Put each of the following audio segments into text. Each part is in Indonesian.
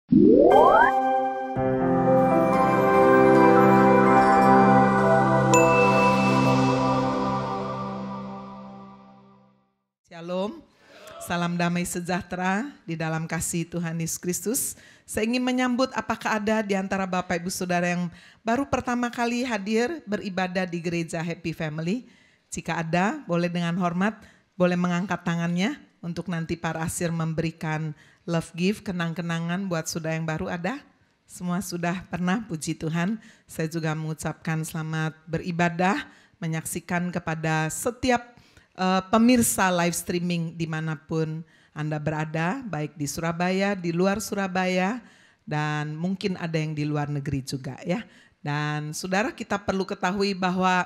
Shalom, salam damai sejahtera di dalam kasih Tuhan Yesus Kristus. Saya ingin menyambut apakah ada di antara Bapak Ibu Saudara yang baru pertama kali hadir beribadah di gereja Happy Family. Jika ada, boleh dengan hormat, boleh mengangkat tangannya untuk nanti Pak Asir memberikan love gift, kenang-kenangan buat saudara yang baru ada. Semua sudah pernah, puji Tuhan. Saya juga mengucapkan selamat beribadah, menyaksikan kepada setiap pemirsa live streaming dimanapun Anda berada, baik di Surabaya, di luar Surabaya, dan mungkin ada yang di luar negeri juga ya. Dan saudara, kita perlu ketahui bahwa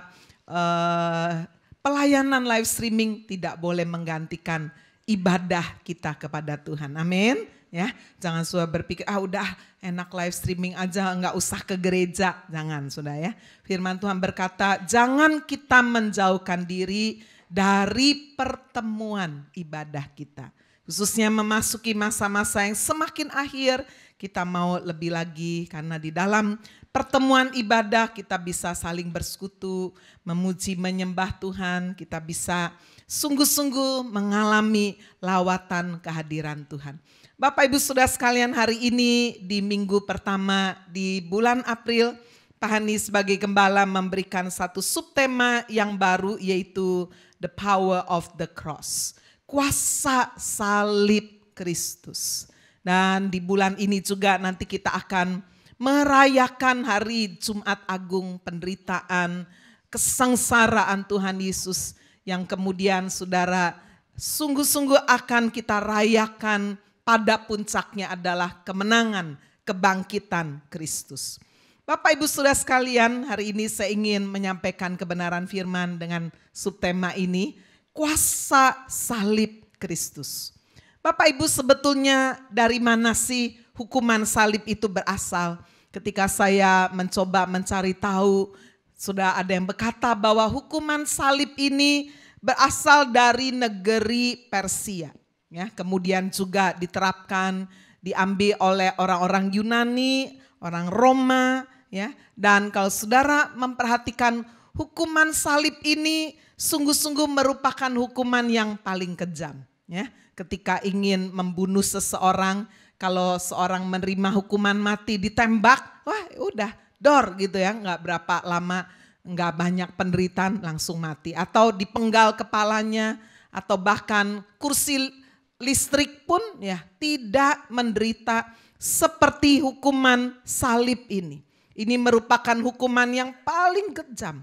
pelayanan live streaming tidak boleh menggantikan ibadah kita kepada Tuhan. Amin. Ya, jangan sudah berpikir udah enak live streaming aja, nggak usah ke gereja. Jangan, saudara ya. Firman Tuhan berkata, jangan kita menjauhkan diri dari pertemuan ibadah kita. Khususnya memasuki masa-masa yang semakin akhir, kita mau lebih lagi karena di dalam pertemuan ibadah kita bisa saling bersekutu, memuji, menyembah Tuhan, kita bisa sungguh-sungguh mengalami lawatan kehadiran Tuhan. Bapak Ibu Saudara sekalian, hari ini di minggu pertama di bulan April, Pak Hani sebagai gembala memberikan satu subtema yang baru, yaitu The Power of the Cross, kuasa salib Kristus. Dan di bulan ini juga nanti kita akan merayakan hari Jumat Agung, penderitaan, kesengsaraan Tuhan Yesus, yang kemudian saudara sungguh-sungguh akan kita rayakan, pada puncaknya adalah kemenangan, kebangkitan Kristus. Bapak Ibu Saudara sekalian, hari ini saya ingin menyampaikan kebenaran firman dengan subtema ini, kuasa salib Kristus. Bapak Ibu, sebetulnya dari mana sih hukuman salib itu berasal? Ketika saya mencoba mencari tahu, sudah ada yang berkata bahwa hukuman salib ini berasal dari negeri Persia. Ya, kemudian juga diterapkan, diambil oleh orang-orang Yunani, orang Roma, ya. Dan kalau saudara memperhatikan, hukuman salib ini sungguh-sungguh merupakan hukuman yang paling kejam, ya. Ketika ingin membunuh seseorang, kalau seorang menerima hukuman mati ditembak, wah udah dor gitu ya, nggak berapa lama, nggak banyak penderitaan, langsung mati. Atau dipenggal kepalanya, atau bahkan kursi listrik pun ya tidak menderita seperti hukuman salib ini. Ini merupakan hukuman yang paling kejam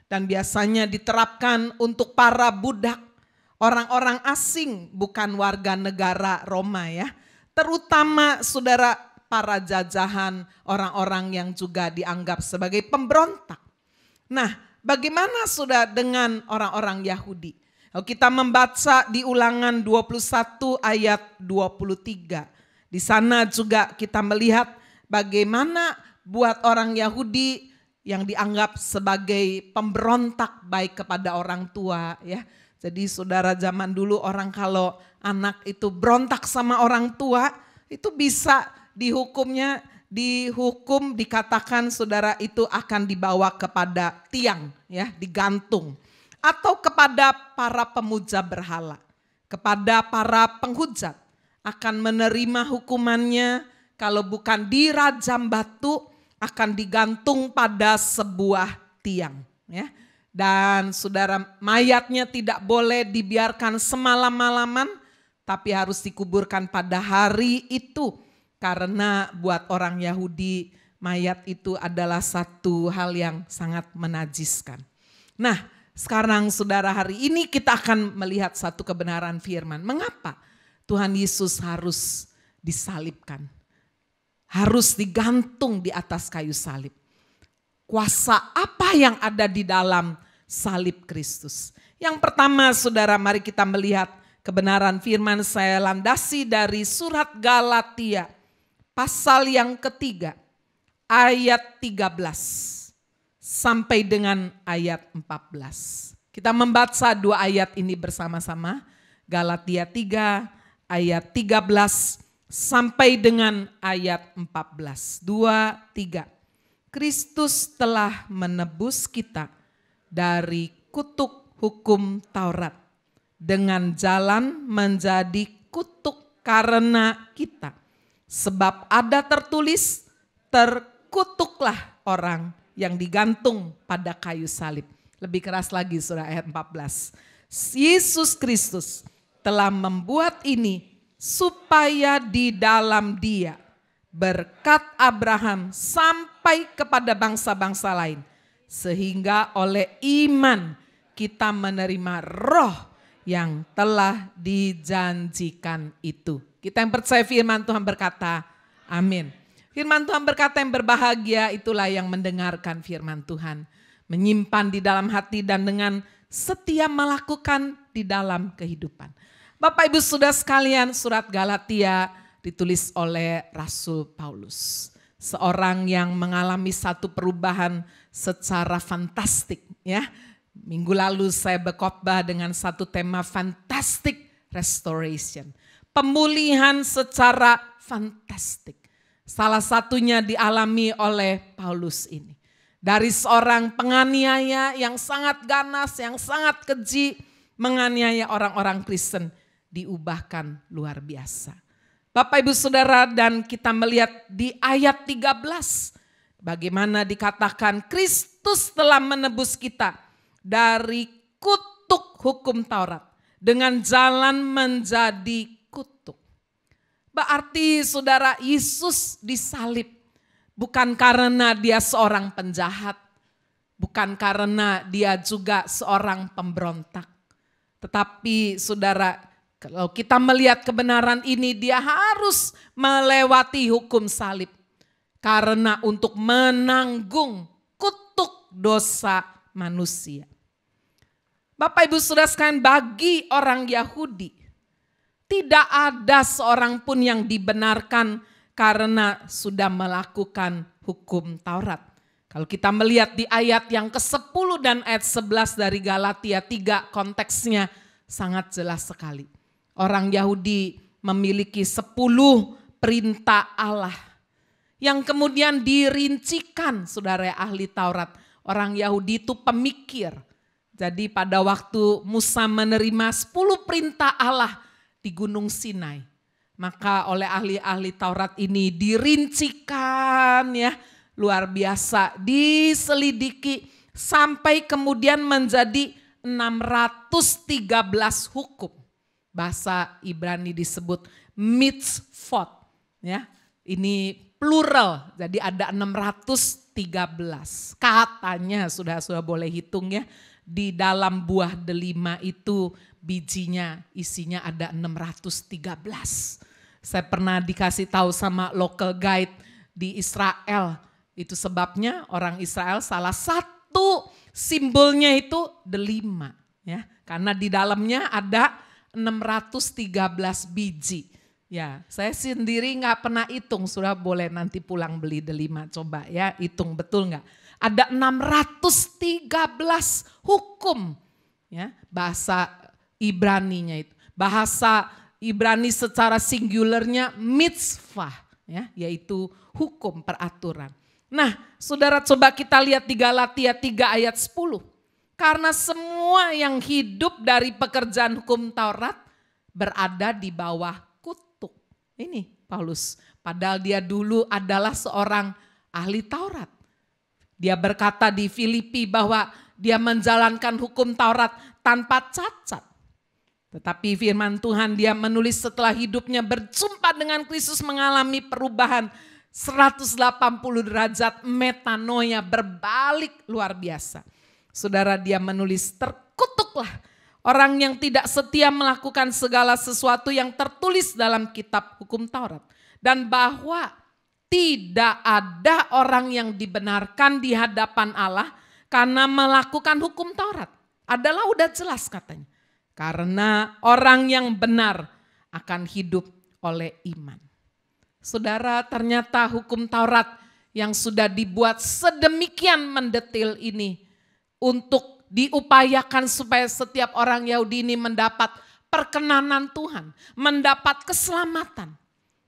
dan biasanya diterapkan untuk para budak, orang-orang asing, bukan warga negara Roma ya. Terutama saudara, para jajahan, orang-orang yang juga dianggap sebagai pemberontak. Nah, bagaimana saudara dengan orang-orang Yahudi? Kalau kita membaca di Ulangan 21 ayat 23. Di sana juga kita melihat bagaimana buat orang Yahudi yang dianggap sebagai pemberontak baik kepada orang tua ya. Jadi saudara, zaman dulu orang kalau anak itu berontak sama orang tua itu bisa dihukum, dikatakan saudara itu akan dibawa kepada tiang ya, digantung. Atau kepada para pemuja berhala, kepada para penghujat akan menerima hukumannya, kalau bukan dirajam batu akan digantung pada sebuah tiang ya. Dan saudara, mayatnya tidak boleh dibiarkan semalam-malaman, tapi harus dikuburkan pada hari itu, karena buat orang Yahudi mayat itu adalah satu hal yang sangat menajiskan. Nah, sekarang saudara, hari ini kita akan melihat satu kebenaran firman. Mengapa Tuhan Yesus harus disalibkan? Harus digantung di atas kayu salib. Kuasa apa yang ada di dalam salib Kristus? Yang pertama saudara, mari kita melihat kebenaran firman. Saya landasi dari surat Galatia pasal yang ketiga ayat 13. Sampai dengan ayat 14. Kita membaca dua ayat ini bersama-sama. Galatia 3 ayat 13 sampai dengan ayat 14. 2, 3. Kristus telah menebus kita dari kutuk hukum Taurat dengan jalan menjadi kutuk karena kita. Sebab ada tertulis, terkutuklah orang yang digantung pada kayu salib. Lebih keras lagi surah ayat 14. Yesus Kristus telah membuat ini supaya di dalam Dia berkat Abraham sampai kepada bangsa-bangsa lain. Sehingga oleh iman kita menerima roh yang telah dijanjikan itu. Kita yang percaya firman Tuhan berkata, amin. Firman Tuhan berkata yang berbahagia itulah yang mendengarkan firman Tuhan. Menyimpan di dalam hati dan dengan setia melakukan di dalam kehidupan. Bapak Ibu Saudara sekalian, surat Galatia ditulis oleh Rasul Paulus. Seorang yang mengalami satu perubahan secara fantastik. Ya. Minggu lalu saya berkhotbah dengan satu tema fantastic restoration. Pemulihan secara fantastik. Salah satunya dialami oleh Paulus ini. Dari seorang penganiaya yang sangat ganas, yang sangat keji, menganiaya orang-orang Kristen, diubahkan luar biasa. Bapak Ibu Saudara, dan kita melihat di ayat 13, bagaimana dikatakan Kristus telah menebus kita dari kutuk hukum Taurat dengan jalan menjadi kutuk. Berarti saudara, Yesus disalib bukan karena dia seorang penjahat, bukan karena dia juga seorang pemberontak. Tetapi saudara, kalau kita melihat kebenaran ini, dia harus melewati hukum salib. Karena untuk menanggung kutuk dosa manusia. Bapak Ibu Saudara sekalian, bagi orang Yahudi, tidak ada seorang pun yang dibenarkan karena sudah melakukan hukum Taurat. Kalau kita melihat di ayat yang ke-10 dan ayat 11 dari Galatia 3, konteksnya sangat jelas sekali. Orang Yahudi memiliki 10 perintah Allah yang kemudian dirincikan, saudara ahli Taurat. Orang Yahudi itu pemikir. Jadi pada waktu Musa menerima 10 perintah Allah di Gunung Sinai, maka oleh ahli-ahli Taurat ini dirincikan ya, luar biasa, diselidiki sampai kemudian menjadi 613 hukum. Bahasa Ibrani disebut mitzvot ya. Ini plural, jadi ada 613. Katanya sudah boleh hitung ya, di dalam buah delima itu bijinya isinya ada 613. Saya pernah dikasih tahu sama local guide di Israel. Itu sebabnya orang Israel salah satu simbolnya itu delima ya, karena di dalamnya ada 613 biji. Ya, saya sendiri nggak pernah hitung, sudah boleh nanti pulang beli delima, coba ya hitung betul nggak? Ada 613 hukum ya, bahasa Ibraninya itu. Bahasa Ibrani secara singularnya mitzvah ya, yaitu hukum peraturan. Nah, saudara coba kita lihat di Galatia 3 ayat 10. Karena semua yang hidup dari pekerjaan hukum Taurat berada di bawah kutuk. Ini Paulus, padahal dia dulu adalah seorang ahli Taurat. Dia berkata di Filipi bahwa dia menjalankan hukum Taurat tanpa cacat. Tetapi firman Tuhan dia menulis setelah hidupnya berjumpa dengan Kristus, mengalami perubahan 180 derajat, metanoia, berbalik luar biasa. Saudara, dia menulis, terkutuklah orang yang tidak setia melakukan segala sesuatu yang tertulis dalam kitab hukum Taurat. Dan bahwa tidak ada orang yang dibenarkan di hadapan Allah karena melakukan hukum Taurat. Adalah udah jelas katanya. Karena orang yang benar akan hidup oleh iman. Saudara, ternyata hukum Taurat yang sudah dibuat sedemikian mendetil ini untuk diupayakan supaya setiap orang Yahudi ini mendapat perkenanan Tuhan, mendapat keselamatan.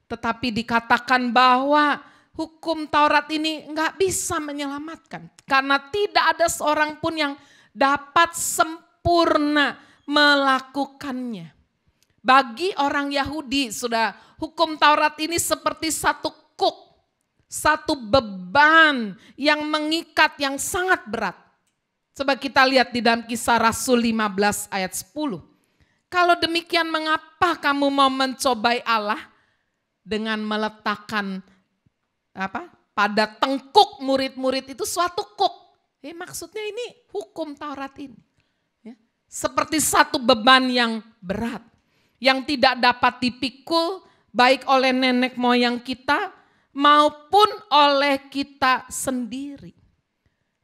Tetapi dikatakan bahwa hukum Taurat ini nggak bisa menyelamatkan. Karena tidak ada seorang pun yang dapat sempurna melakukannya. Bagi orang Yahudi, sudah hukum Taurat ini seperti satu kuk, satu beban yang mengikat yang sangat berat. Coba kita lihat di dalam Kisah Rasul 15 ayat 10. Kalau demikian mengapa kamu mau mencobai Allah dengan meletakkan pada tengkuk murid-murid itu suatu kuk. Maksudnya ini hukum Taurat ini. Seperti satu beban yang berat. Yang tidak dapat dipikul baik oleh nenek moyang kita maupun oleh kita sendiri.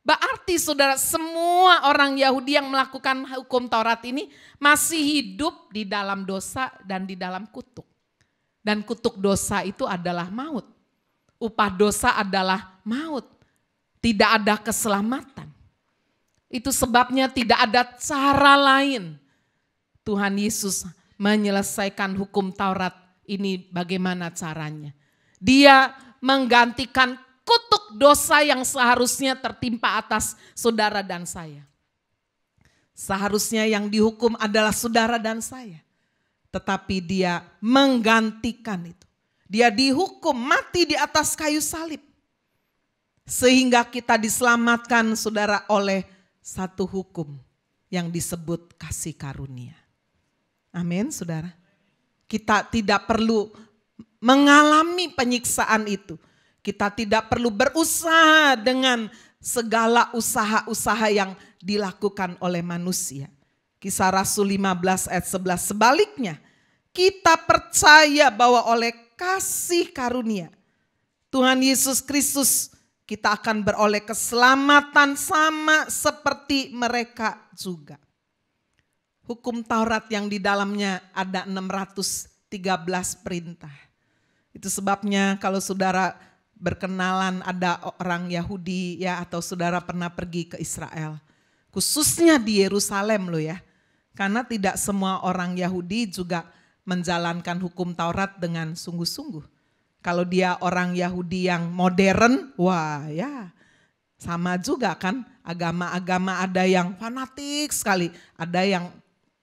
Berarti saudara, semua orang Yahudi yang melakukan hukum Taurat ini masih hidup di dalam dosa dan di dalam kutuk. Dan kutuk dosa itu adalah maut. Upah dosa adalah maut. Tidak ada keselamatan. Itu sebabnya tidak ada cara lain Tuhan Yesus menyelesaikan hukum Taurat ini. Bagaimana caranya? Dia menggantikan kutuk dosa yang seharusnya tertimpa atas saudara dan saya. Seharusnya yang dihukum adalah saudara dan saya. Tetapi dia menggantikan itu. Dia dihukum mati di atas kayu salib. Sehingga kita diselamatkan saudara oleh satu hukum yang disebut kasih karunia. Amin saudara. Kita tidak perlu mengalami penyiksaan itu. Kita tidak perlu berusaha dengan segala usaha-usaha yang dilakukan oleh manusia. Kisah Rasul 15 ayat 11. Sebaliknya, kita percaya bahwa oleh kasih karunia Tuhan Yesus Kristus kita akan beroleh keselamatan sama seperti mereka juga. Hukum Taurat yang di dalamnya ada 613 perintah. Itu sebabnya kalau saudara berkenalan ada orang Yahudi ya, atau saudara pernah pergi ke Israel, khususnya di Yerusalem loh ya. Karena tidak semua orang Yahudi juga menjalankan hukum Taurat dengan sungguh-sungguh. Kalau dia orang Yahudi yang modern, wah ya sama juga kan. Agama-agama ada yang fanatik sekali, ada yang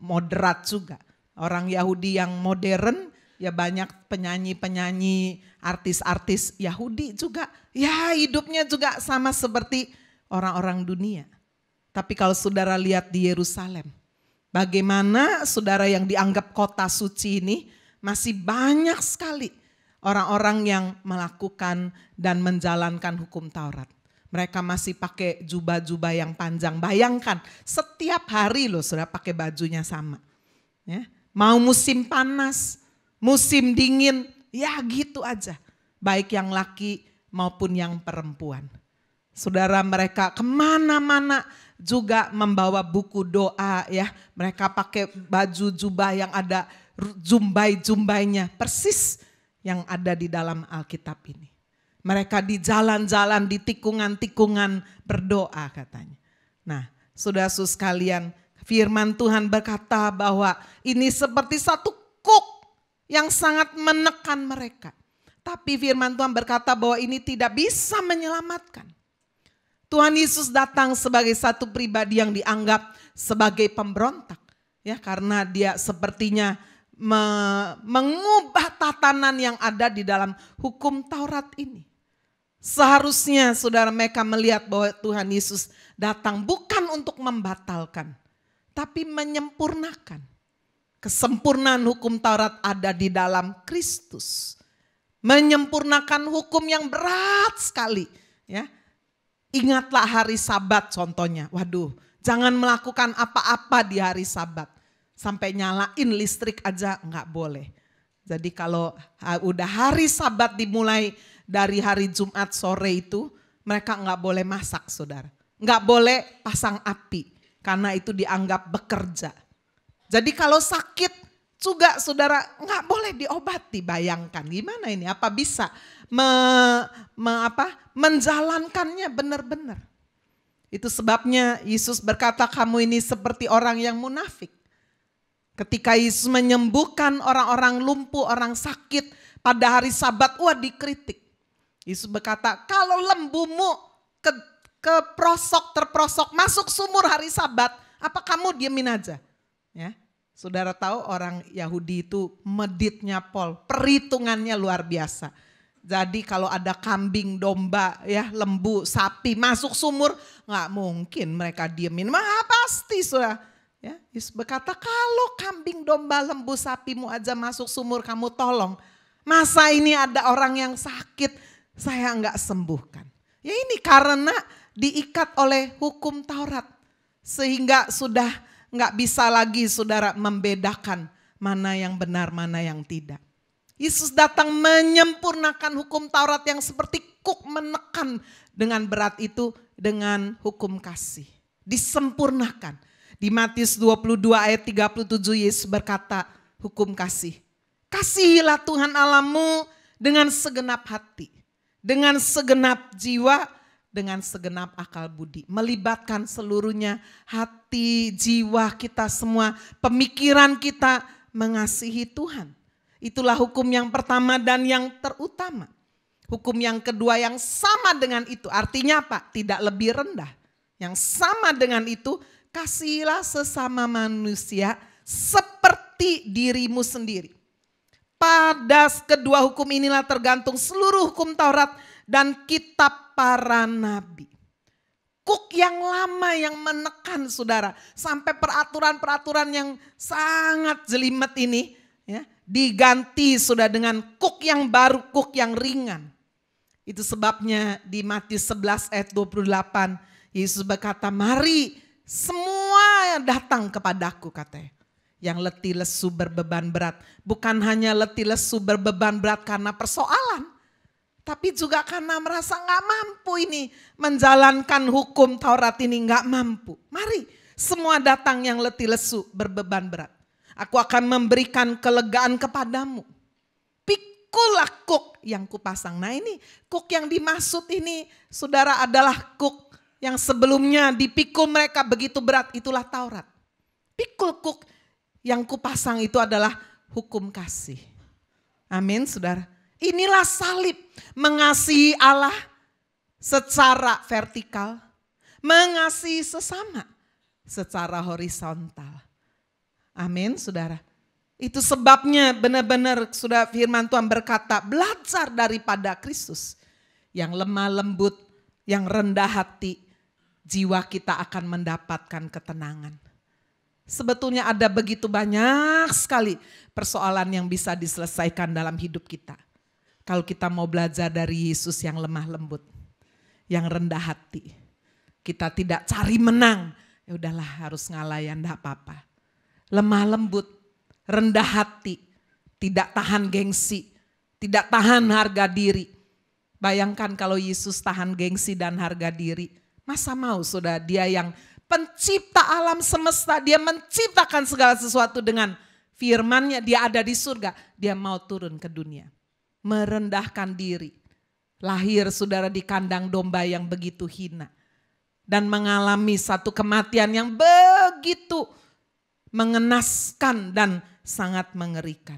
moderat juga. Orang Yahudi yang modern ya banyak penyanyi-penyanyi, artis-artis Yahudi juga. Ya hidupnya juga sama seperti orang-orang dunia. Tapi kalau saudara lihat di Yerusalem, bagaimana saudara yang dianggap kota suci ini masih banyak sekali orang-orang yang melakukan dan menjalankan hukum Taurat. Mereka masih pakai jubah-jubah yang panjang. Bayangkan setiap hari loh saudara pakai bajunya sama. Ya, mau musim panas, musim dingin, ya gitu aja. Baik yang laki maupun yang perempuan. Saudara, mereka kemana-mana juga membawa buku doa ya. Mereka pakai baju jubah yang ada jumbai-jumbainya. Persis yang ada di dalam Alkitab ini. Mereka di jalan-jalan, di tikungan-tikungan berdoa katanya. Nah saudara-saudara sekalian, firman Tuhan berkata bahwa ini seperti satu kuk yang sangat menekan mereka. Tapi firman Tuhan berkata bahwa ini tidak bisa menyelamatkan. Tuhan Yesus datang sebagai satu pribadi yang dianggap sebagai pemberontak. Ya, karena dia sepertinya mengubah tatanan yang ada di dalam hukum Taurat ini. Seharusnya saudara mereka melihat bahwa Tuhan Yesus datang bukan untuk membatalkan, tapi menyempurnakan. Kesempurnaan hukum Taurat ada di dalam Kristus. Menyempurnakan hukum yang berat sekali. Ya. Ingatlah hari Sabat contohnya. Waduh, jangan melakukan apa-apa di hari Sabat. Sampai nyalain listrik aja nggak boleh. Jadi kalau udah hari Sabat dimulai dari hari Jumat sore itu, mereka nggak boleh masak saudara. Nggak boleh pasang api, karena itu dianggap bekerja. Jadi kalau sakit juga saudara nggak boleh diobati. Bayangkan gimana ini, apa bisa menjalankannya benar-benar. Itu sebabnya Yesus berkata kamu ini seperti orang yang munafik. Ketika Yesus menyembuhkan orang-orang lumpuh, orang sakit, Pada hari Sabat, wah dikritik. Yesus berkata, kalau lembumu terprosok masuk sumur hari Sabat, apa kamu diemin aja? Ya, saudara tahu orang Yahudi itu meditnya pol, perhitungannya luar biasa. Jadi kalau ada kambing, domba, ya lembu, sapi masuk sumur, nggak mungkin mereka diemin. Pasti sudah. Ya, Yesus berkata kalau kambing, domba, lembu, sapimu aja masuk sumur kamu tolong. Masa ini ada orang yang sakit saya nggak sembuhkan. Ya ini karena diikat oleh hukum Taurat. Sehingga sudah nggak bisa lagi saudara membedakan mana yang benar, mana yang tidak. Yesus datang menyempurnakan hukum Taurat yang seperti kuk menekan dengan berat itu dengan hukum kasih. Disempurnakan. Di Matius 22 ayat 37 Yesus berkata hukum kasih. Kasihilah Tuhan Allahmu dengan segenap hati, dengan segenap jiwa, dengan segenap akal budi. Melibatkan seluruhnya hati, jiwa kita semua, pemikiran kita mengasihi Tuhan. Itulah hukum yang pertama dan yang terutama. Hukum yang kedua yang sama dengan itu. Artinya apa? Tidak lebih rendah. Yang sama dengan itu, kasihilah sesama manusia seperti dirimu sendiri. Pada kedua hukum inilah tergantung seluruh hukum Taurat dan kitab para nabi. Kuk yang lama yang menekan saudara. Sampai peraturan-peraturan yang sangat jelimet ini ya, diganti sudah dengan kuk yang baru, kuk yang ringan. Itu sebabnya di Matius 11 ayat 28 Yesus berkata, mari semua yang datang kepadaku katanya. Yang letih lesu berbeban berat. Bukan hanya letih lesu berbeban berat karena persoalan. Tapi juga karena merasa gak mampu ini. Menjalankan hukum Taurat ini gak mampu. Mari semua datang yang letih lesu berbeban berat. Aku akan memberikan kelegaan kepadamu. Pikulah kuk yang kupasang. Nah ini kuk yang dimaksud ini saudara adalah kuk yang sebelumnya dipikul mereka begitu berat. Itulah Taurat. Pikul kuk yang kupasang itu adalah hukum kasih. Amin saudara. Inilah salib. Mengasihi Allah secara vertikal. Mengasihi sesama secara horizontal. Amin saudara. Itu sebabnya benar-benar sudah firman Tuhan berkata, belajar daripada Kristus. Yang lemah lembut, yang rendah hati, jiwa kita akan mendapatkan ketenangan. Sebetulnya ada begitu banyak sekali persoalan yang bisa diselesaikan dalam hidup kita. Kalau kita mau belajar dari Yesus yang lemah lembut, yang rendah hati. Kita tidak cari menang, ya udahlah harus ngalah ya enggak apa-apa. Lemah lembut, rendah hati, tidak tahan gengsi, tidak tahan harga diri. Bayangkan kalau Yesus tahan gengsi dan harga diri, masa mau saudara dia yang pencipta alam semesta, dia menciptakan segala sesuatu dengan firman-Nya, dia ada di surga, dia mau turun ke dunia. Merendahkan diri, lahir saudara di kandang domba yang begitu hina. Dan mengalami satu kematian yang begitu mengenaskan dan sangat mengerikan.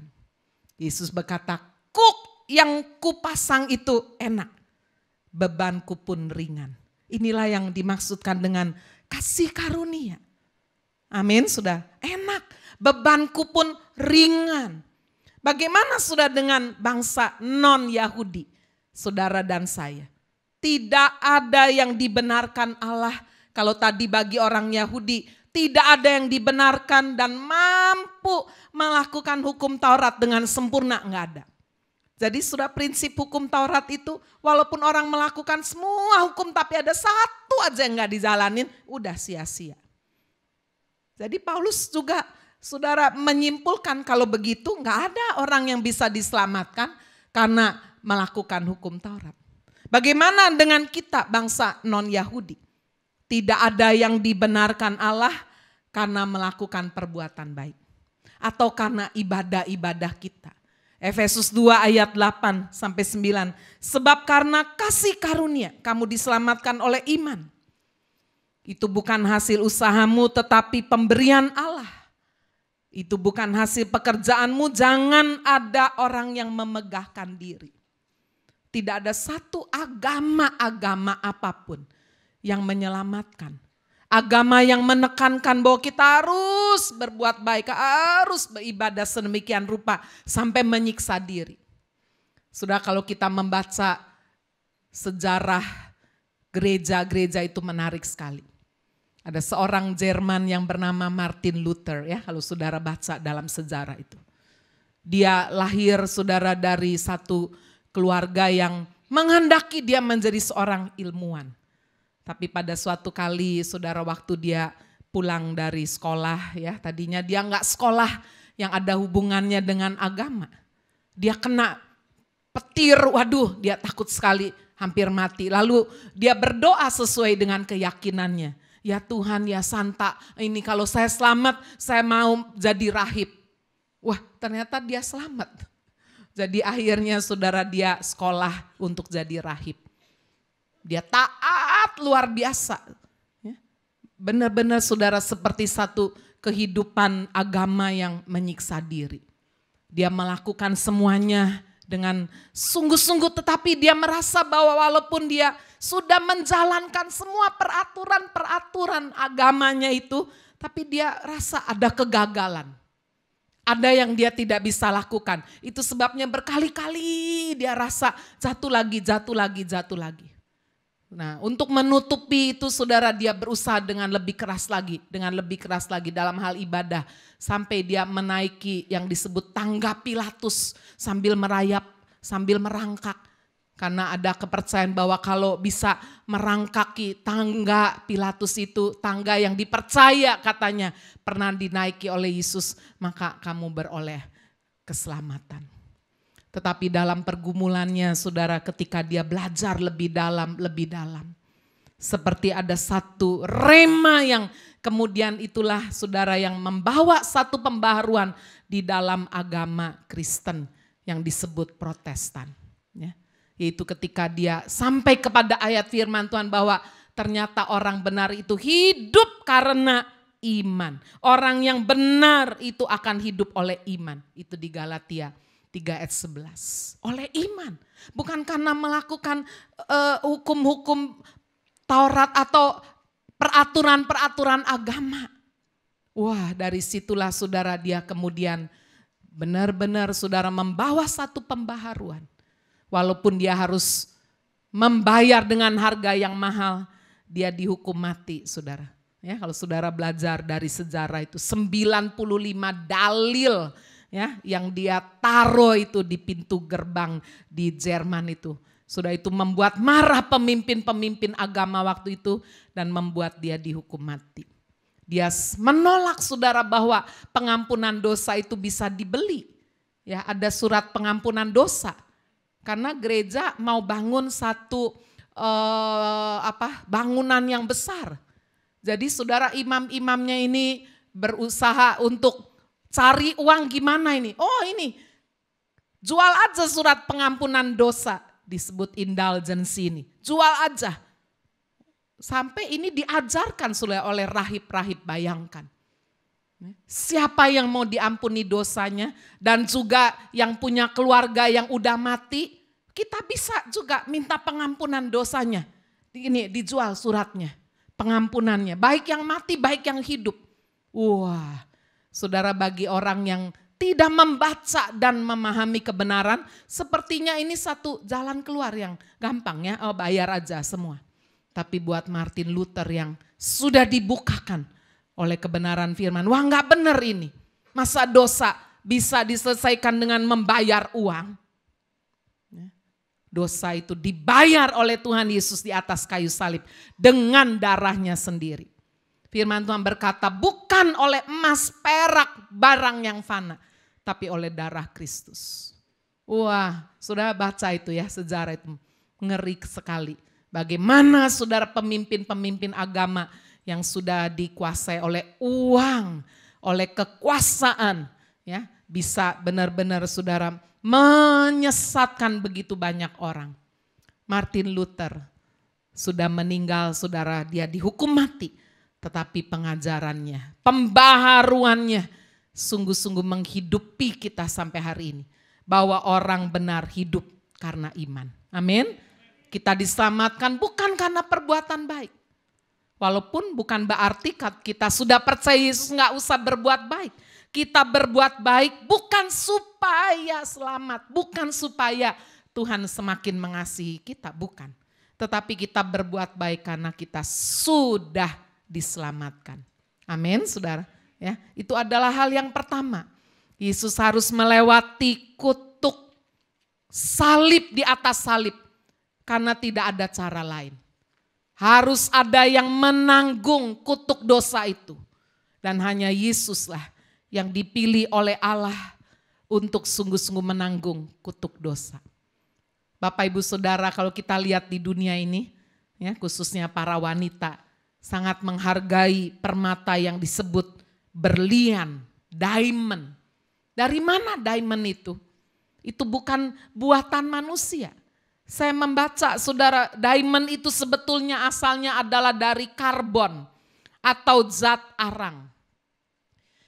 Yesus berkata, kuk yang kupasang itu enak, bebanku pun ringan. Inilah yang dimaksudkan dengan kasih karunia. Amin sudah, enak, bebanku pun ringan. Bagaimana sudah dengan bangsa non-Yahudi, saudara dan saya? Tidak ada yang dibenarkan Allah. Kalau tadi bagi orang Yahudi, tidak ada yang dibenarkan dan mampu melakukan hukum Taurat dengan sempurna, enggak ada. Jadi sudah prinsip hukum Taurat itu walaupun orang melakukan semua hukum tapi ada satu aja yang enggak dijalanin, udah sia-sia. Jadi Paulus juga saudara menyimpulkan kalau begitu enggak ada orang yang bisa diselamatkan karena melakukan hukum Taurat. Bagaimana dengan kita bangsa non-Yahudi? Tidak ada yang dibenarkan Allah karena melakukan perbuatan baik. Atau karena ibadah-ibadah kita. Efesus 2 ayat 8 sampai 9. Sebab karena kasih karunia kamu diselamatkan oleh iman. Itu bukan hasil usahamu tetapi pemberian Allah. Itu bukan hasil pekerjaanmu, jangan ada orang yang memegahkan diri. Tidak ada satu agama apapun yang menyelamatkan. Agama yang menekankan bahwa kita harus berbuat baik, harus beribadah sedemikian rupa sampai menyiksa diri. Sudah, kalau kita membaca sejarah gereja-gereja itu menarik sekali. Ada seorang Jerman yang bernama Martin Luther, ya, kalau saudara baca dalam sejarah itu. Dia lahir, saudara, dari satu keluarga yang menghendaki dia menjadi seorang ilmuwan. Tapi pada suatu kali, saudara, waktu dia pulang dari sekolah, ya, tadinya dia nggak sekolah yang ada hubungannya dengan agama. Dia kena petir, waduh, dia takut sekali, hampir mati. Lalu dia berdoa sesuai dengan keyakinannya. Ya Tuhan, ya Santa, ini kalau saya selamat, saya mau jadi rahib. Wah, ternyata dia selamat. Jadi akhirnya, saudara, dia sekolah untuk jadi rahib. Dia taat luar biasa. Benar-benar, saudara, seperti satu kehidupan agama yang menyiksa diri. Dia melakukan semuanya dengan sungguh-sungguh, tetapi dia merasa bahwa walaupun dia sudah menjalankan semua peraturan-peraturan agamanya itu, tapi dia rasa ada kegagalan. Ada yang dia tidak bisa lakukan. Itu sebabnya berkali-kali dia rasa jatuh lagi. Nah, untuk menutupi itu, saudara, dia berusaha dengan lebih keras lagi dalam hal ibadah. Sampai dia menaiki yang disebut tangga Pilatus sambil merayap, sambil merangkak. Karena ada kepercayaan bahwa kalau bisa merangkaki tangga Pilatus itu, tangga yang dipercaya katanya pernah dinaiki oleh Yesus, maka kamu beroleh keselamatan. Tetapi dalam pergumulannya, saudara, ketika dia belajar lebih dalam. Seperti ada satu rema yang kemudian itulah, saudara, yang membawa satu pembaharuan di dalam agama Kristen yang disebut Protestan. Ya. Yaitu ketika dia sampai kepada ayat firman Tuhan bahwa ternyata orang benar itu hidup karena iman. Orang yang benar itu akan hidup oleh iman. Itu di Galatia 3 ayat 11. Oleh iman. Bukan karena melakukan hukum-hukum Taurat atau peraturan-peraturan agama. Wah, dari situlah, saudara, dia kemudian benar-benar, saudara, membawa satu pembaharuan. Walaupun dia harus membayar dengan harga yang mahal, dia dihukum mati, saudara. Ya, kalau saudara belajar dari sejarah itu 95 dalil, ya, yang dia taruh itu di pintu gerbang di Jerman itu. Sudah itu membuat marah pemimpin-pemimpin agama waktu itu dan membuat dia dihukum mati. Dia menolak, saudara, bahwa pengampunan dosa itu bisa dibeli. Ya, ada surat pengampunan dosa. Karena gereja mau bangun satu bangunan yang besar. Jadi, saudara, imam-imamnya ini berusaha untuk cari uang gimana ini. Oh, ini jual aja surat pengampunan dosa, disebut indulgensi ini. Jual aja. Sampai ini diajarkan oleh rahib-rahib, bayangkan. Siapa yang mau diampuni dosanya dan juga yang punya keluarga yang udah mati, kita bisa juga minta pengampunan dosanya. Ini dijual suratnya, pengampunannya. Baik yang mati, baik yang hidup. Wah, saudara, bagi orang yang tidak membaca dan memahami kebenaran, sepertinya ini satu jalan keluar yang gampang, ya. Oh, bayar aja semua. Tapi buat Martin Luther yang sudah dibukakan oleh kebenaran firman, wah, nggak benar ini. Masa dosa bisa diselesaikan dengan membayar uang? Dosa itu dibayar oleh Tuhan Yesus di atas kayu salib dengan darahnya sendiri. Firman Tuhan berkata, bukan oleh emas, perak, barang yang fana, tapi oleh darah Kristus. Wah, sudah baca itu, ya, sejarah itu ngeri sekali. Bagaimana, saudara, pemimpin-pemimpin agama yang sudah dikuasai oleh uang, oleh kekuasaan, ya, bisa benar-benar, saudara, menyesatkan begitu banyak orang. Martin Luther sudah meninggal, saudara, dia dihukum mati, tetapi pengajarannya, pembaharuannya sungguh-sungguh menghidupi kita sampai hari ini. Bahwa orang benar hidup karena iman. Amin. Kita diselamatkan bukan karena perbuatan baik. Walaupun bukan berarti kita sudah percaya Yesus nggak usah berbuat baik. Kita berbuat baik bukan supaya selamat, bukan supaya Tuhan semakin mengasihi kita, bukan. Tetapi kita berbuat baik karena kita sudah diselamatkan. Amin, saudara. Ya, itu adalah hal yang pertama. Yesus harus melewati kutuk salib di atas salib karena tidak ada cara lain. Harus ada yang menanggung kutuk dosa itu. Dan hanya Yesuslah yang dipilih oleh Allah untuk sungguh-sungguh menanggung kutuk dosa. Bapak Ibu Saudara, kalau kita lihat di dunia ini, ya, khususnya para wanita, sangat menghargai permata yang disebut berlian, diamond. Dari mana diamond itu? Itu bukan buatan manusia. Saya membaca, saudara, diamond itu sebetulnya asalnya adalah dari karbon atau zat arang.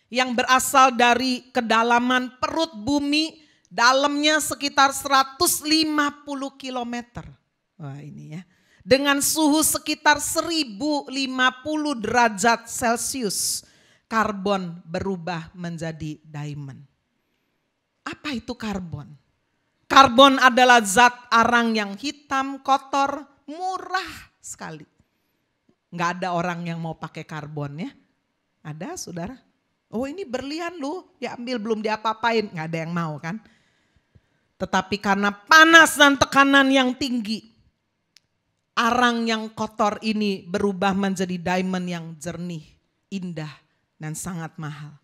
Yang berasal dari kedalaman perut bumi, dalamnya sekitar 150 kilometer. Wah ini ya. Dengan suhu sekitar 1050 derajat Celcius, karbon berubah menjadi diamond. Apa itu karbon? Karbon adalah zat arang yang hitam, kotor, murah sekali. Nggak ada orang yang mau pakai karbon ya. Ada saudara? Oh ini berlian lu, diambil belum diapa-apain. Nggak ada yang mau kan. Tetapi karena panas dan tekanan yang tinggi, arang yang kotor ini berubah menjadi diamond yang jernih, indah, dan sangat mahal.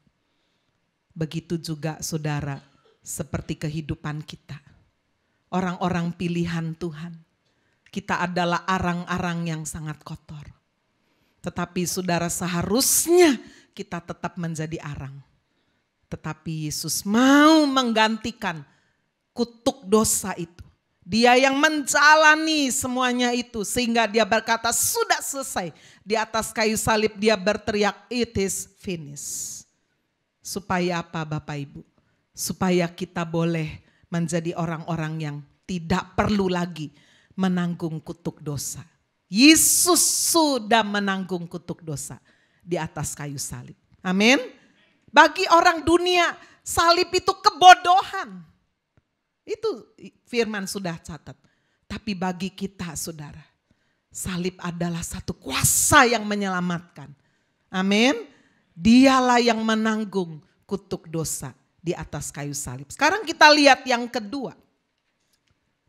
Begitu juga saudara, seperti kehidupan kita. Orang-orang pilihan Tuhan. Kita adalah arang-arang yang sangat kotor. Tetapi saudara seharusnya kita tetap menjadi arang. Tetapi Yesus mau menggantikan kutuk dosa itu. Dia yang menjalani semuanya itu sehingga dia berkata sudah selesai. Di atas kayu salib dia berteriak it is finished. Supaya apa Bapak Ibu? Supaya kita boleh menjadi orang-orang yang tidak perlu lagi menanggung kutuk dosa. Yesus sudah menanggung kutuk dosa di atas kayu salib. Amin. Bagi orang dunia salib itu kebodohan. Itu firman sudah catat. Tapi bagi kita saudara, salib adalah satu kuasa yang menyelamatkan. Amin. Dialah yang menanggung kutuk dosa di atas kayu salib. Sekarang kita lihat yang kedua.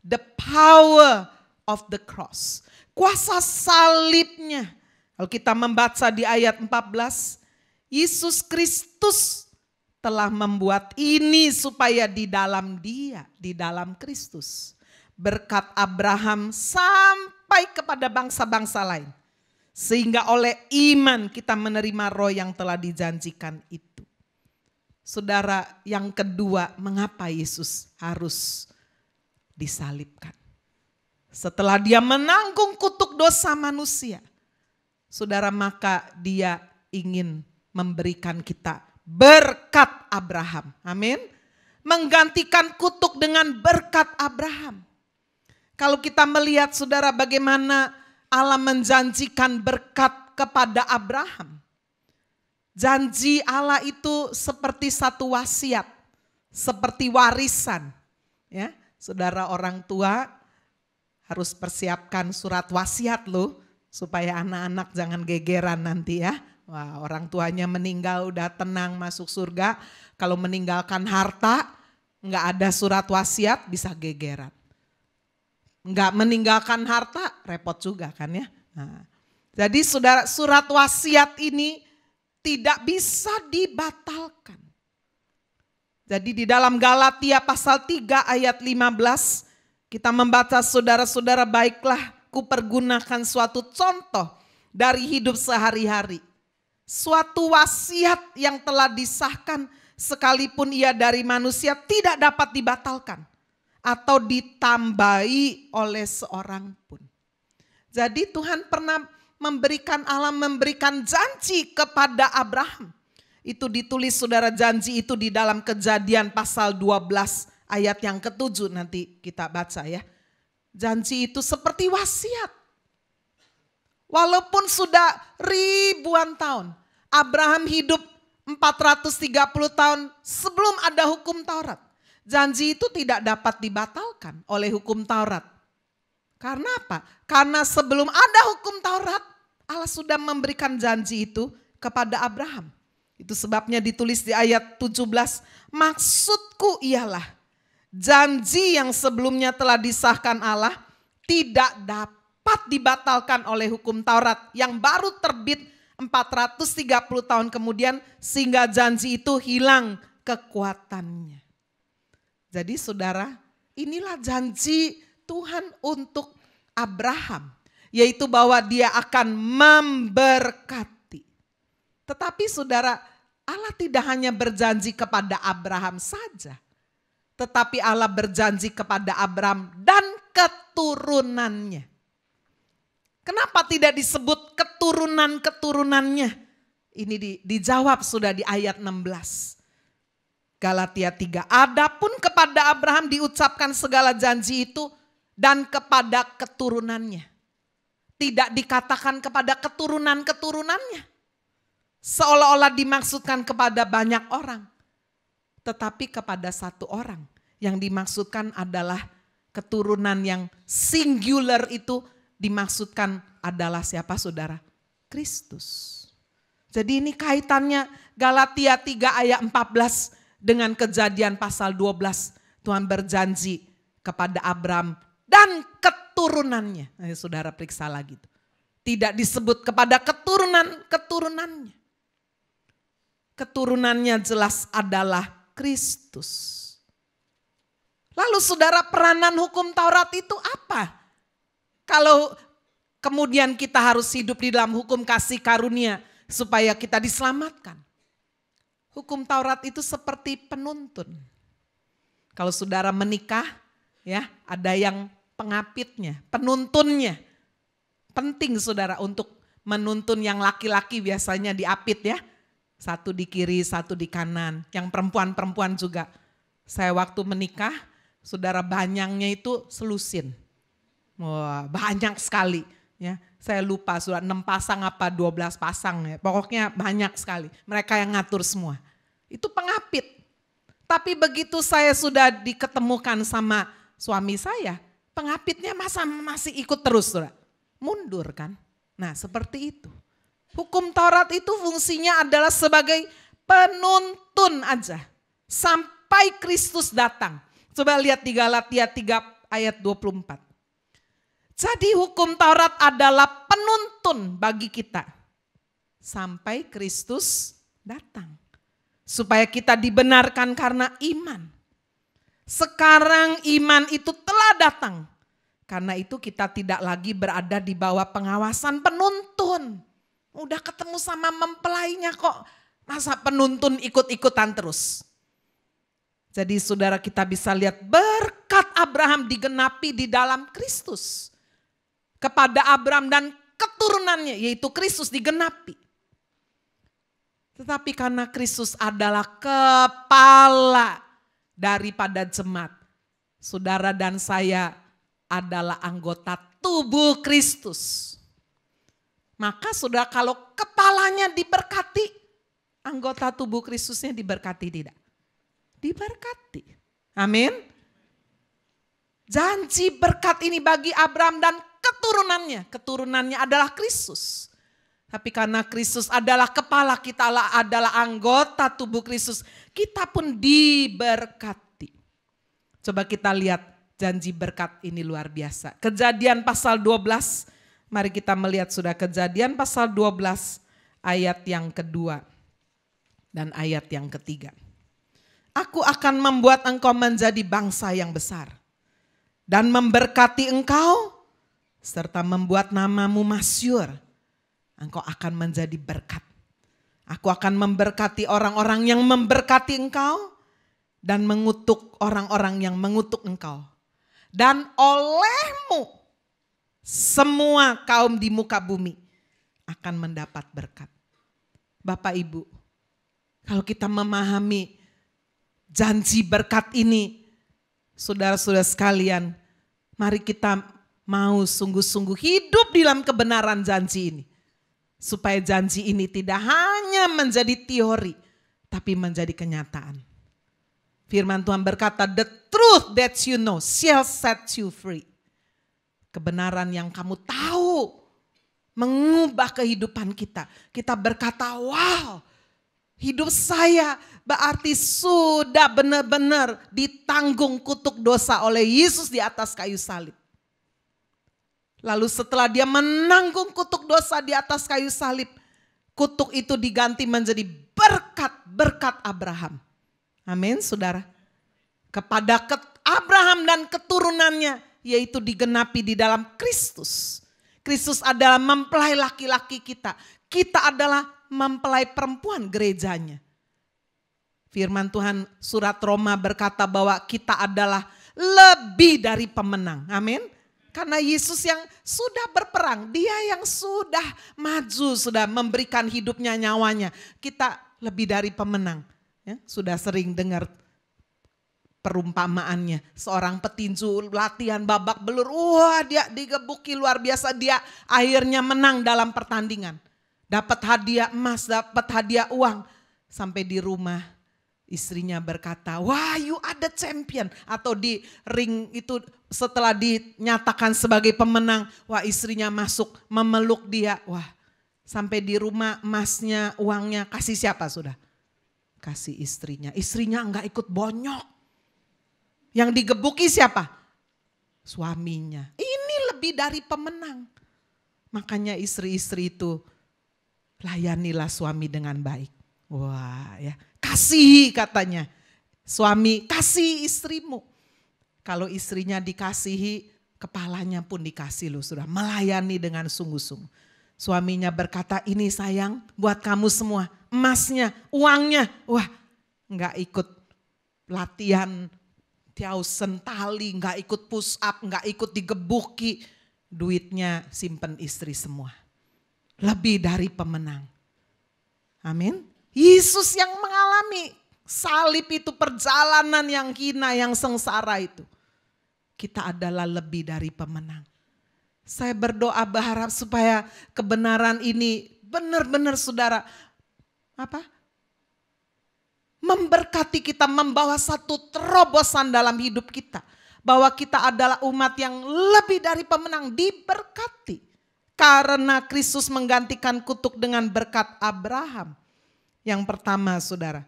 The power of the cross. Kuasa salibnya. Kalau kita membaca di ayat 14. Yesus Kristus telah membuat ini supaya di dalam dia, di dalam Kristus. Berkat Abraham sampai kepada bangsa-bangsa lain. Sehingga oleh iman kita menerima roh yang telah dijanjikan itu. Saudara, yang kedua, mengapa Yesus harus disalibkan? Setelah dia menanggung kutuk dosa manusia, saudara, maka dia ingin memberikan kita berkat Abraham. Amin. Menggantikan kutuk dengan berkat Abraham. Kalau kita melihat saudara bagaimana Allah menjanjikan berkat kepada Abraham. Janji Allah itu seperti satu wasiat, seperti warisan. Ya, saudara orang tua harus persiapkan surat wasiat loh, supaya anak-anak jangan gegeran nanti ya. Wah, orang tuanya meninggal udah tenang masuk surga. Kalau meninggalkan harta, nggak ada surat wasiat bisa gegeran. Nggak meninggalkan harta repot juga kan ya. Nah, jadi saudara, surat wasiat ini tidak bisa dibatalkan. Jadi di dalam Galatia pasal 3 ayat 15 kita membaca, saudara-saudara, baiklah kupergunakan suatu contoh dari hidup sehari-hari. Suatu wasiat yang telah disahkan sekalipun ia dari manusia tidak dapat dibatalkan atau ditambahi oleh seorang pun. Jadi Tuhan pernah Allah memberikan janji kepada Abraham. Itu ditulis saudara, janji itu di dalam Kejadian pasal 12 ayat yang ke-7, nanti kita baca ya. Janji itu seperti wasiat. Walaupun sudah ribuan tahun, Abraham hidup 430 tahun sebelum ada hukum Taurat. Janji itu tidak dapat dibatalkan oleh hukum Taurat. Karena apa? Karena sebelum ada hukum Taurat, Allah sudah memberikan janji itu kepada Abraham. Itu sebabnya ditulis di ayat 17, maksudku ialah janji yang sebelumnya telah disahkan Allah tidak dapat dibatalkan oleh hukum Taurat yang baru terbit 430 tahun kemudian sehingga janji itu hilang kekuatannya. Jadi saudara, inilah janji Tuhan untuk Abraham, yaitu bahwa dia akan memberkati. Tetapi saudara, Allah tidak hanya berjanji kepada Abraham saja, tetapi Allah berjanji kepada Abraham dan keturunannya. Kenapa tidak disebut keturunan-keturunannya? Ini dijawab sudah di ayat 16. Galatia 3, adapun kepada Abraham diucapkan segala janji itu dan kepada keturunannya. Tidak dikatakan kepada keturunan-keturunannya. Seolah-olah dimaksudkan kepada banyak orang. Tetapi kepada satu orang yang dimaksudkan adalah keturunan yang singular, itu dimaksudkan adalah siapa saudara? Kristus. Jadi ini kaitannya Galatia 3 ayat 14 dengan Kejadian pasal 12. Tuhan berjanji kepada Abraham dan keturunannya. Nah, saudara periksa lagi. Tidak disebut kepada keturunannya. Keturunannya jelas adalah Kristus. Lalu saudara, peranan hukum Taurat itu apa? Kalau kemudian kita harus hidup di dalam hukum kasih karunia supaya kita diselamatkan. Hukum Taurat itu seperti penuntun. Kalau saudara menikah, ya, ada yang pengapitnya, penuntunnya. Penting saudara untuk menuntun yang laki-laki biasanya diapit ya. Satu di kiri, satu di kanan. Yang perempuan-perempuan juga. Saya waktu menikah, saudara, banyangnya itu selusin. Wah, banyak sekali. Ya, saya lupa sudah 6 pasang apa 12 pasang ya. Pokoknya banyak sekali. Mereka yang ngatur semua. Itu pengapit. Tapi begitu saya sudah diketemukan sama suami saya, pengapitnya masih ikut terus, saudara. Mundur kan. Nah, seperti itu. Hukum Taurat itu fungsinya adalah sebagai penuntun aja. Sampai Kristus datang. Coba lihat di Galatia 3 ayat 24. Jadi hukum Taurat adalah penuntun bagi kita. Sampai Kristus datang. Supaya kita dibenarkan karena iman. Sekarang iman itu telah datang. Karena itu kita tidak lagi berada di bawah pengawasan penuntun. Udah ketemu sama mempelainya kok, masa penuntun ikut-ikutan terus. Jadi saudara, kita bisa lihat berkat Abraham digenapi di dalam Kristus. Kepada Abraham dan keturunannya, yaitu Kristus, digenapi. Tetapi karena Kristus adalah kepala daripada jemaat, saudara dan saya adalah anggota tubuh Kristus. Maka saudara, kalau kepalanya diberkati, anggota tubuh Kristusnya diberkati tidak? Diberkati. Amin. Janji berkat ini bagi Abraham dan keturunannya. Keturunannya adalah Kristus. Tapi karena Kristus adalah kepala, kita adalah anggota tubuh Kristus, kita pun diberkati. Coba kita lihat janji berkat ini luar biasa. Kejadian pasal 12. Mari kita melihat sudah Kejadian pasal 12 ayat yang kedua dan ayat yang ketiga. Aku akan membuat engkau menjadi bangsa yang besar dan memberkati engkau serta membuat namamu masyhur. Engkau akan menjadi berkat. Aku akan memberkati orang-orang yang memberkati engkau dan mengutuk orang-orang yang mengutuk engkau. Dan olehmu semua kaum di muka bumi akan mendapat berkat. Bapak Ibu, Kalau kita memahami janji berkat ini, saudara-saudara sekalian, mari kita mau sungguh-sungguh hidup di dalam kebenaran janji ini. Supaya janji ini tidak hanya menjadi teori, tapi menjadi kenyataan. Firman Tuhan berkata, the truth that you know shall set you free. Kebenaran yang kamu tahu mengubah kehidupan kita. Kita berkata, wow, hidup saya berarti sudah benar-benar ditanggung kutuk dosa oleh Yesus di atas kayu salib. Lalu setelah dia menanggung kutuk dosa di atas kayu salib, kutuk itu diganti menjadi berkat-berkat Abraham. Amin, saudara. Kepada Abraham dan keturunannya, yaitu digenapi di dalam Kristus. Kristus adalah mempelai laki-laki kita. Kita adalah mempelai perempuan gerejanya. Firman Tuhan surat Roma berkata bahwa kita adalah lebih dari pemenang. Amin. Karena Yesus yang sudah berperang, dia yang sudah maju, sudah memberikan hidupnya, nyawanya. Kita lebih dari pemenang. Ya, sudah sering dengar perumpamaannya. Seorang petinju latihan babak belur, wah dia digebuki luar biasa, dia akhirnya menang dalam pertandingan. Dapat hadiah emas, dapat hadiah uang. Sampai di rumah istrinya berkata, wah you are the champion. Atau di ring itu setelah dinyatakan sebagai pemenang, wah istrinya masuk memeluk dia. Wah sampai di rumah emasnya, uangnya kasih siapa sudah? Kasih istrinya. Istrinya enggak ikut bonyok. Yang digebuki siapa? Suaminya. Ini lebih dari pemenang. Makanya istri-istri itu layanilah suami dengan baik. Wah ya, kasihi katanya. Suami kasih istrimu. Kalau istrinya dikasihi, kepalanya pun dikasih loh, sudah melayani dengan sungguh-sungguh. Suaminya berkata, ini sayang buat kamu semua, emasnya, uangnya. Wah enggak ikut latihan tiausen tali, enggak ikut push up, enggak ikut digebuki. Duitnya simpen istri semua. Lebih dari pemenang. Amin. Yesus yang mengalami salib itu, perjalanan yang hina, yang sengsara itu. Kita adalah lebih dari pemenang. Saya berdoa berharap supaya kebenaran ini benar-benar saudara memberkati kita, membawa satu terobosan dalam hidup kita. Bahwa kita adalah umat yang lebih dari pemenang, diberkati. Karena Kristus menggantikan kutuk dengan berkat Abraham. Yang pertama saudara,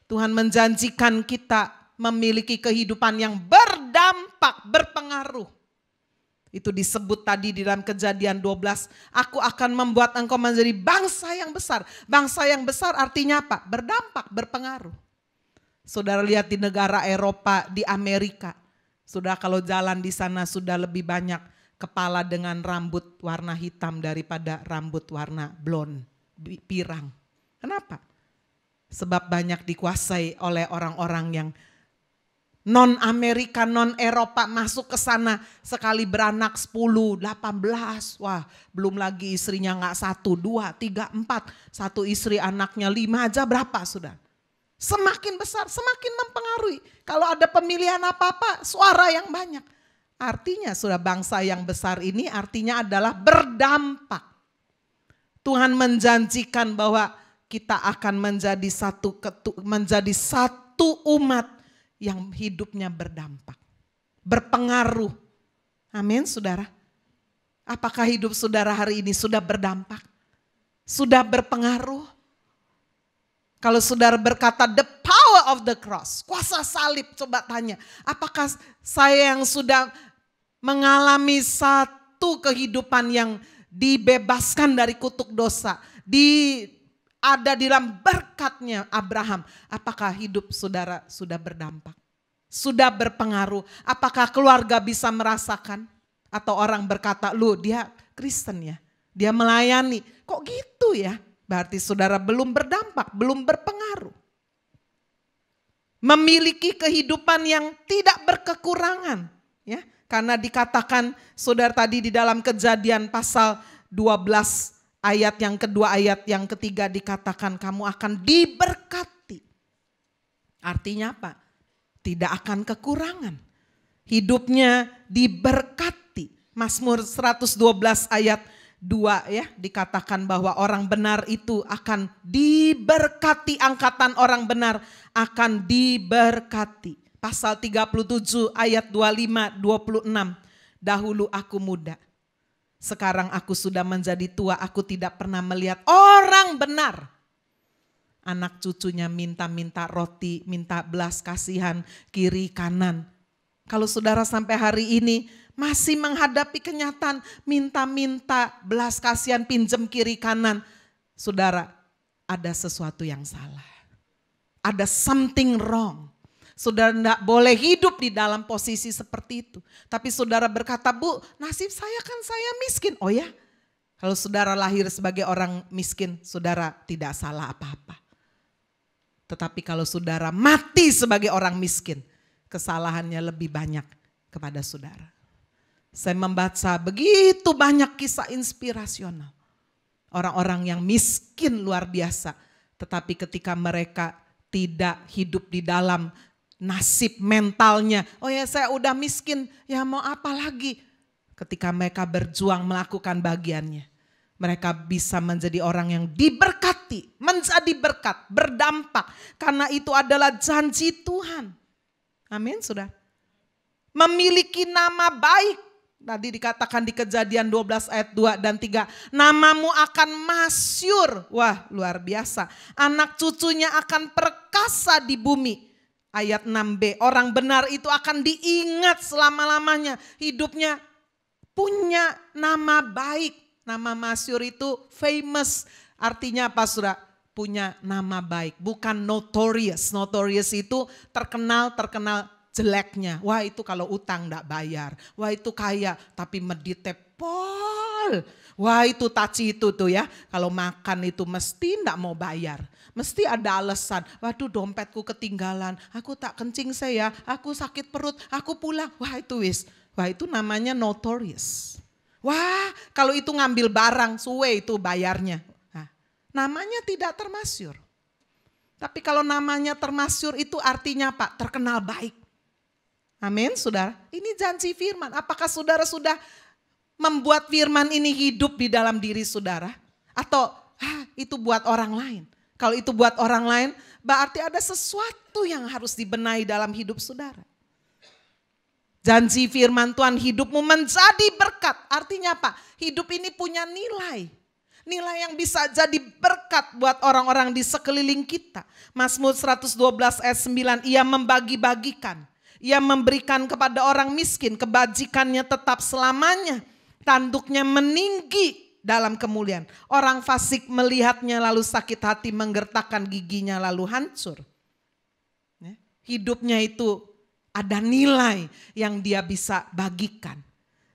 Tuhan menjanjikan kita memiliki kehidupan yang berdampak, berpengaruh. Itu disebut tadi di dalam Kejadian 12, aku akan membuat engkau menjadi bangsa yang besar. Bangsa yang besar artinya apa? Berdampak, berpengaruh. Saudara lihat di negara Eropa, di Amerika. Sudah kalau jalan di sana sudah lebih banyak kepala dengan rambut warna hitam daripada rambut warna blond, pirang. Kenapa? Sebab banyak dikuasai oleh orang-orang yang non-Amerika, non-Eropa masuk ke sana sekali beranak 10, 18. Wah belum lagi istrinya gak 1, 2, 3, 4. Satu istri anaknya 5 aja berapa sudah? Semakin besar, semakin mempengaruhi. Kalau ada pemilihan apa-apa, suara yang banyak. Artinya sudah bangsa yang besar ini artinya adalah berdampak. Tuhan menjanjikan bahwa kita akan menjadi satu umat yang hidupnya berdampak, berpengaruh. Amin, saudara. Apakah hidup saudara hari ini sudah berdampak? Sudah berpengaruh? Kalau saudara berkata the power of the cross, kuasa salib, coba tanya, apakah saya yang sudah mengalami satu kehidupan yang dibebaskan dari kutuk dosa, ada di dalam berkatnya Abraham. Apakah hidup saudara sudah berdampak? Sudah berpengaruh? Apakah keluarga bisa merasakan? Atau orang berkata, lu dia Kristen ya, dia melayani. Kok gitu ya? Berarti saudara belum berdampak, belum berpengaruh. Memiliki kehidupan yang tidak berkekurangan. Ya, karena dikatakan saudara tadi di dalam Kejadian pasal 12 ayat yang kedua, ayat yang ketiga dikatakan kamu akan diberkati. Artinya apa? Tidak akan kekurangan. Hidupnya diberkati. Mazmur 112 ayat 2 ya, dikatakan bahwa orang benar itu akan diberkati, angkatan orang benar akan diberkati. Pasal 37 ayat 25-26, dahulu aku muda, sekarang aku sudah menjadi tua, aku tidak pernah melihat orang benar. Anak cucunya minta-minta roti, minta belas kasihan kiri kanan. Kalau saudara sampai hari ini masih menghadapi kenyataan minta-minta belas kasihan, pinjam kiri kanan, saudara, ada sesuatu yang salah. Ada something wrong. Saudara tidak boleh hidup di dalam posisi seperti itu. Tapi saudara berkata, Bu, nasib saya kan saya miskin. Oh ya, kalau saudara lahir sebagai orang miskin, saudara tidak salah apa-apa. Tetapi kalau saudara mati sebagai orang miskin, kesalahannya lebih banyak kepada saudara. Saya membaca begitu banyak kisah inspirasional. Orang-orang yang miskin luar biasa. Tetapi ketika mereka tidak hidup di dalam nasib mentalnya, oh ya saya udah miskin, ya mau apa lagi? Ketika mereka berjuang melakukan bagiannya, mereka bisa menjadi orang yang diberkati, menjadi berkat, berdampak. Karena itu adalah janji Tuhan. Amin, saudara. Memiliki nama baik. Tadi dikatakan di Kejadian 12 ayat 2 dan 3. Namamu akan masyhur. Wah, luar biasa. Anak cucunya akan perkasa di bumi. Ayat 6b, orang benar itu akan diingat selama-lamanya. Hidupnya punya nama baik. Nama masyhur itu famous. Artinya apa, saudara? Punya nama baik, bukan notorious. Notorious itu terkenal jeleknya. Wah itu kalau utang enggak bayar. Wah itu kaya tapi medite pol. Wah itu taci itu tuh ya. Kalau makan itu mesti enggak mau bayar. Mesti ada alasan. Waduh dompetku ketinggalan. Aku tak kencing saya. Aku sakit perut. Aku pulang. Wah itu Wah itu namanya notorious. Wah kalau itu ngambil barang suwe itu bayarnya. Nah, namanya tidak termasyhur. Tapi kalau namanya termasyhur itu artinya apa? Terkenal baik. Amin saudara. Ini janji firman. Apakah saudara sudah membuat firman ini hidup di dalam diri saudara? Atau itu buat orang lain? Kalau itu buat orang lain berarti ada sesuatu yang harus dibenahi dalam hidup saudara. Janji firman Tuhan hidupmu menjadi berkat. Artinya apa? Hidup ini punya nilai. Nilai yang bisa jadi berkat buat orang-orang di sekeliling kita. Mazmur 112 ayat 9, ia membagi-bagikan. Ia memberikan kepada orang miskin, kebajikannya tetap selamanya. Tanduknya meninggi dalam kemuliaan. Orang fasik melihatnya lalu sakit hati, menggertakkan giginya lalu hancur. Hidupnya itu ada nilai yang dia bisa bagikan.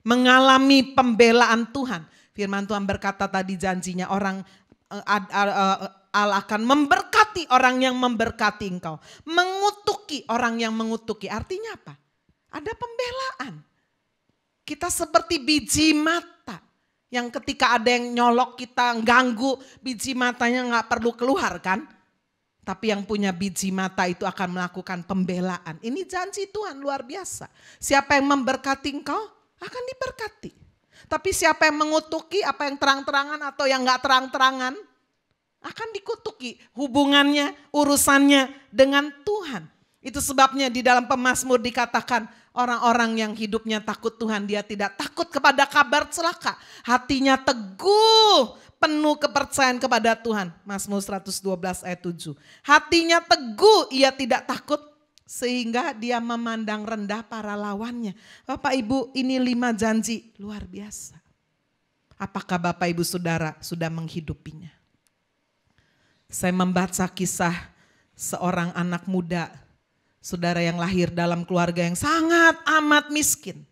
Mengalami pembelaan Tuhan. Firman Tuhan berkata tadi janjinya Allah akan memberkati orang yang memberkati engkau. Mengutuki orang yang mengutuki. Artinya apa? Ada pembelaan. Kita seperti biji mata. Yang ketika ada yang nyolok kita ganggu, biji matanya gak perlu keluar kan. Tapi yang punya biji mata itu akan melakukan pembelaan. Ini janji Tuhan luar biasa. Siapa yang memberkati engkau akan diberkati. Tapi siapa yang mengutuki, apa yang terang-terangan atau yang gak terang-terangan, akan dikutuki hubungannya, urusannya dengan Tuhan. Itu sebabnya di dalam Pemazmur dikatakan orang-orang yang hidupnya takut Tuhan, dia tidak takut kepada kabar celaka. Hatinya teguh, penuh kepercayaan kepada Tuhan. Mazmur 112 ayat 7. Hatinya teguh, ia tidak takut sehingga dia memandang rendah para lawannya. Bapak Ibu, ini 5 janji luar biasa. Apakah Bapak Ibu Saudara sudah menghidupinya? Saya membaca kisah seorang anak muda, saudara yang lahir dalam keluarga yang sangat amat miskin.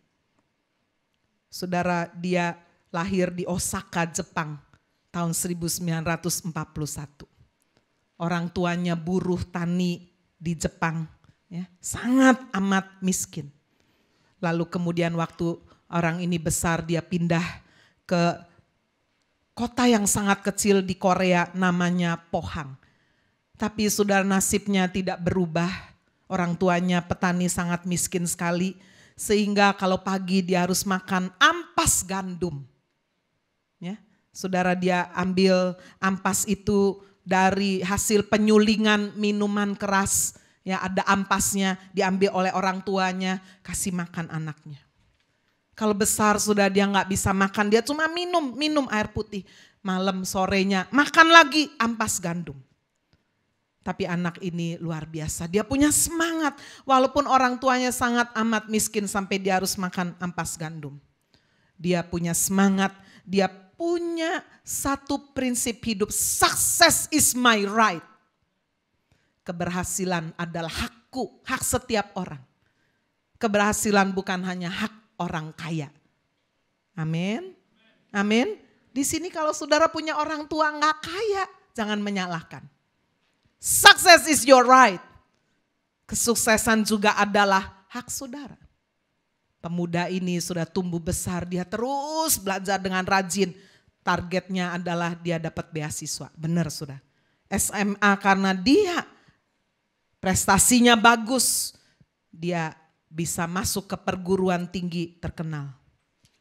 Saudara, dia lahir di Osaka, Jepang tahun 1941. Orang tuanya buruh tani di Jepang, ya, sangat amat miskin. Lalu kemudian waktu orang ini besar dia pindah ke kota yang sangat kecil di Korea namanya Pohang. Tapi saudara, nasibnya tidak berubah. Orang tuanya petani sangat miskin sekali. Sehingga kalau pagi dia harus makan ampas gandum. Ya, saudara, dia ambil ampas itu dari hasil penyulingan minuman keras. Ya, ada ampasnya, diambil oleh orang tuanya, kasih makan anaknya. Kalau besar sudah dia nggak bisa makan, dia cuma minum air putih. Malam sorenya makan lagi ampas gandum. Tapi anak ini luar biasa, dia punya semangat. Walaupun orang tuanya sangat amat miskin sampai dia harus makan ampas gandum. Dia punya semangat, dia punya satu prinsip hidup, success is my right. Keberhasilan adalah hakku, hak setiap orang. Keberhasilan bukan hanya hak orang kaya. Amin. Amin. Di sini kalau saudara punya orang tua nggak kaya, jangan menyalahkan. Success is your right. Kesuksesan juga adalah hak saudara. Pemuda ini sudah tumbuh besar, dia terus belajar dengan rajin. Targetnya adalah dia dapat beasiswa. Benar sudah. SMA karena dia prestasinya bagus, dia bisa masuk ke perguruan tinggi terkenal.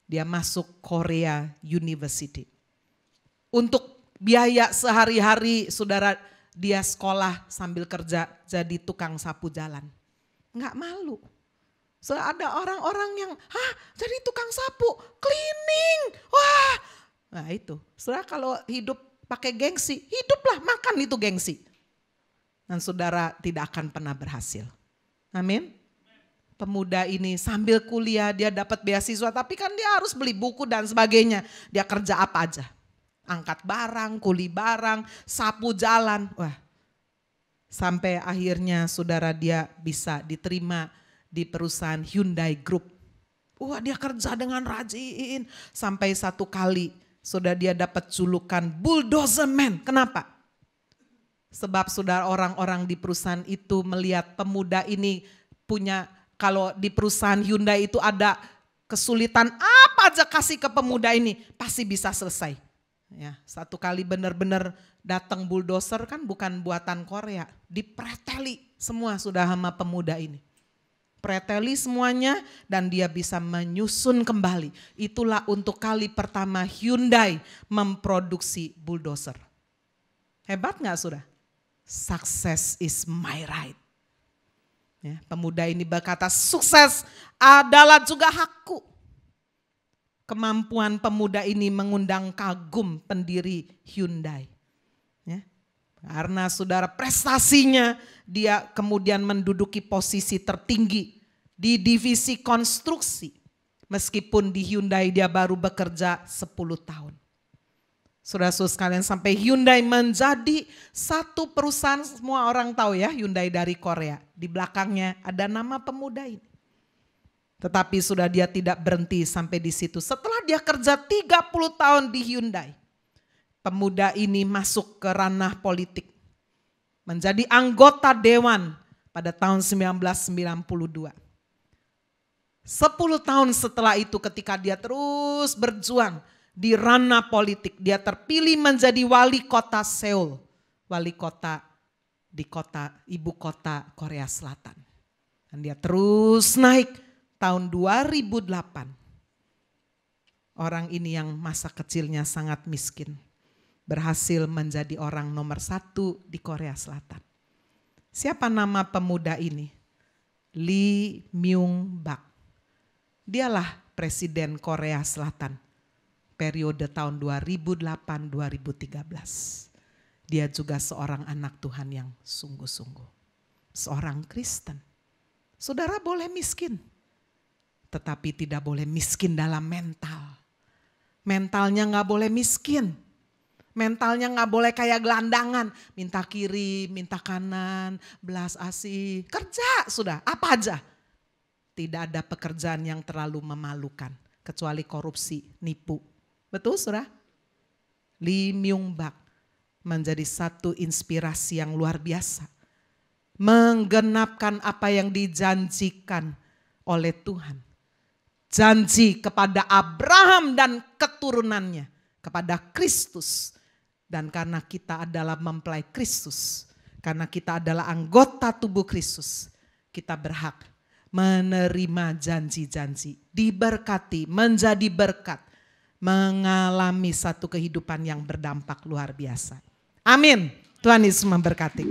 Dia masuk Korea University. Untuk biaya sehari-hari saudara, dia sekolah sambil kerja jadi tukang sapu jalan. Enggak malu. So, ada orang-orang yang, jadi tukang sapu, cleaning. Wah, nah itu. Saudara kalau hidup pakai gengsi, hiduplah makan itu gengsi. Dan saudara tidak akan pernah berhasil. Amin. Pemuda ini sambil kuliah dia dapat beasiswa, tapi kan dia harus beli buku dan sebagainya. Dia kerja apa aja. Angkat barang, kuli barang, sapu jalan. Wah, sampai akhirnya saudara dia bisa diterima di perusahaan Hyundai Group. Wah, dia kerja dengan rajin. Sampai satu kali saudara dia dapat julukan Bulldozer Man. Kenapa? Sebab saudara orang-orang di perusahaan itu melihat pemuda ini punya, kalau di perusahaan Hyundai itu ada kesulitan apa aja kasih ke pemuda ini pasti bisa selesai. Ya, satu kali benar-benar datang bulldozer, kan bukan buatan Korea, dipreteli semua sudah sama pemuda ini. Preteli semuanya dan dia bisa menyusun kembali. Itulah untuk kali pertama Hyundai memproduksi bulldozer. Hebat gak sudah? Success is my right. Ya, pemuda ini berkata sukses adalah juga hakku. Kemampuan pemuda ini mengundang kagum pendiri Hyundai. Ya, karena saudara prestasinya dia kemudian menduduki posisi tertinggi di divisi konstruksi. Meskipun di Hyundai dia baru bekerja 10 tahun. Saudara-saudara sekalian, sampai Hyundai menjadi satu perusahaan, semua orang tahu ya Hyundai dari Korea. Di belakangnya ada nama pemuda ini. Tetapi sudah dia tidak berhenti sampai di situ. Setelah dia kerja 30 tahun di Hyundai, pemuda ini masuk ke ranah politik. Menjadi anggota dewan pada tahun 1992. 10 tahun setelah itu ketika dia terus berjuang di ranah politik, dia terpilih menjadi wali kota Seoul. Wali kota di kota ibu kota Korea Selatan. Dan dia terus naik. Tahun 2008, orang ini yang masa kecilnya sangat miskin, berhasil menjadi orang nomor 1 di Korea Selatan. Siapa nama pemuda ini? Lee Myung-bak. Dialah presiden Korea Selatan periode tahun 2008-2013. Dia juga seorang anak Tuhan yang sungguh-sungguh. Seorang Kristen. Saudara boleh miskin. Tetapi tidak boleh miskin dalam mental. Mentalnya gak boleh miskin. Mentalnya gak boleh kayak gelandangan. Minta kiri, minta kanan, belas asih. Kerja sudah, apa aja. Tidak ada pekerjaan yang terlalu memalukan. Kecuali korupsi, nipu. Betul saudara? Lee Myung-bak menjadi satu inspirasi yang luar biasa. Menggenapkan apa yang dijanjikan oleh Tuhan. Janji kepada Abraham dan keturunannya kepada Kristus. Dan karena kita adalah mempelai Kristus, karena kita adalah anggota tubuh Kristus, kita berhak menerima janji-janji, diberkati, menjadi berkat, mengalami satu kehidupan yang berdampak luar biasa. Amin. Tuhan Yesus memberkati.